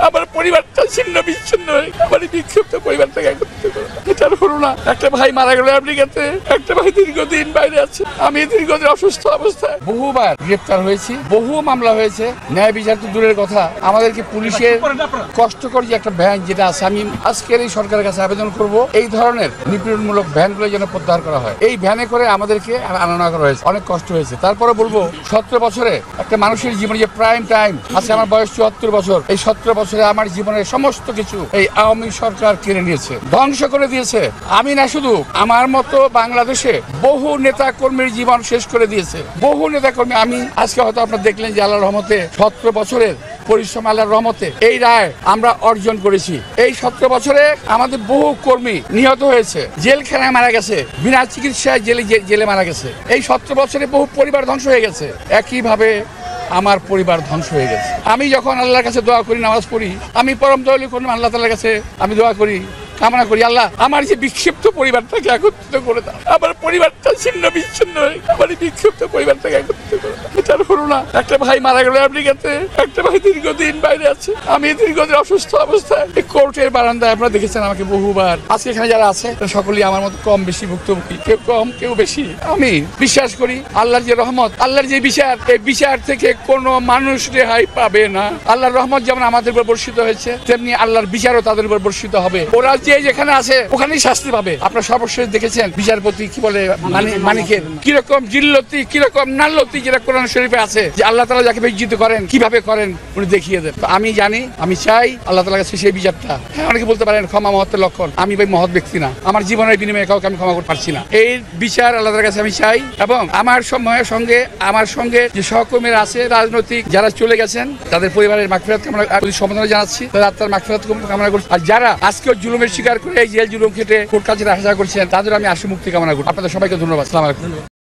আমার পরিবারটা ছিন্ন বিচ্ছিন্ন হয়ে আমার বিক্ষিপ্ত পরিবারটাকে একত্রিত করো। এটা হলো না। একটা ভাই মারা গেল আমেরিকাতে, একটা ভাই দীর্ঘদিন বাইরে আছে, আমি দীর্ঘদিন অসুস্থ অবস্থায় বহুবার গ্রেপ্তার হয়েছি, বহু মামলা হয়েছে, ন্যায় বিচার তো দূরের কথা, আমাদেরকে পুলিশের কষ্টকর যে একটা ভ্যান যেটা আছে, আমি আজকের এই সরকারের কাছে আবেদন করব এই ধরনের নিপীড়নমূলক ভ্যানগুলো যেন প্রত্যাহার করা হয়। এই ভ্যানে করে আমাদেরকে আনা করা হয়েছে, অনেক কষ্ট হয়েছে। তারপরে বলবো 17 বছরে একটা মানুষের জীবনে যে প্রাইম টাইম, আজকে আমার বয়স 74 বছর, এই 17 বছরে আমার জীবনের সমস্ত কিছু এই আওয়ামী সরকার কেড়ে নিয়েছে, ধ্বংস করে দিয়েছে। আমি না, শুধু আমার মতো বাংলাদেশে বহু নেতা কর্মীর জীবন শেষ করে দিয়েছে, বহু নেতা কর্মী। আমি আজকে হয়তো আপনারা দেখলেন যে আল্লাহর রহমতে 17 বছরের পরিশ্রম, আল্লাহর রহমতে এই রায় আমরা অর্জন করেছি। এই 17 বছরে আমাদের বহু কর্মী নিহত হয়েছে, জেলখানায় মারা গেছে, বিনা চিকিৎসায় জেলে মারা গেছে। এই 17 বছরে বহু পরিবার ধ্বংস হয়ে গেছে। একইভাবে আমার পরিবার ধ্বংস হয়ে গেছে। আমি যখন আল্লাহর কাছে দোয়া করি, নামাজ পড়ি, আমি পরম দয়ালু করলাম আল্লাহ তাআলার কাছে আমি দোয়া করি, কামনা করি, আল্লাহ আমার যে বিক্ষিপ্ত পরিবারটাকে একত্রিত করে দাও। আমার পরিবারটা ছিন্ন বিচ্ছিন্ন হয়ে আমার বিক্ষিপ্ত পরিবারটাকে একত্রিত করে দাও। এটা হলো না। একটা ভাই মারা গেল আমেরিকাতে, একটা ভাই দীর্ঘদিন বাইরে আছে, আমি দীর্ঘদিন অসুস্থ অবস্থায় এই কোর্টের বারান্দায় আপনারা দেখেছেন আমাকে বহুবার। আজকে এখানে যারা আছে সকলেই আমার মতো কম বেশি ভুক্তভোগী, কেউ কম কেউ বেশি। আমি বিশ্বাস করি আল্লাহর যে রহমত, আল্লাহর যে বিচার, এই বিচার থেকে কোনো মানুষ রেহাই পাবে না। আল্লাহর রহমত যেমন আমাদের উপর বর্ষিত হয়েছে, তেমনি আল্লাহর বিচারও তাদের উপর বর্ষিত হবে। ওরা যে যেখানে আছে ওখানেই শাস্তি পাবে। আপনারা সর্বশেষ দেখেছেন বিচারপতি কি বলে, মানিকের কিরকম জিল্লতি, কিরকম নাল্লতি, যেটা কোরআন শরীফে আছে, যে আল্লাহ তাআলা যাকে বিজিত করেন কিভাবে করেন উনি দেখিয়ে দেন। আমি জানি, আমি চাই আল্লাহ তাআলার কাছে সেই বিচারটা। হ্যাঁ, অনেকে বলতে পারেন ক্ষমা মহত্বের লক্ষণ, আমি ভাই মহৎ ব্যক্তি না, আমার জীবনের বিনিময়ে কাউকে আমি ক্ষমা করতে পারছি না। এই বিচার আল্লাহ তাআলার কাছে আমি চাই, এবং আমার সঙ্গে যে সহকর্মীরা আছে রাজনৈতিক যারা চলে গেছেন তাদের পরিবারের মাগফিরাত কামনা সমবেদনা জানাচ্ছি, তাদের আত্মার মাগফিরাত কামনা করছি। আর যারা আজকে জুলুমের শিকার করে এই জেল জুলুম খেটে কোর্ট কাছারি আসা করছেন তাদের আমি আশু মুক্তি কামনা করি। আপনাদের সবাইকে ধন্যবাদ। আসসালামু আলাইকুম।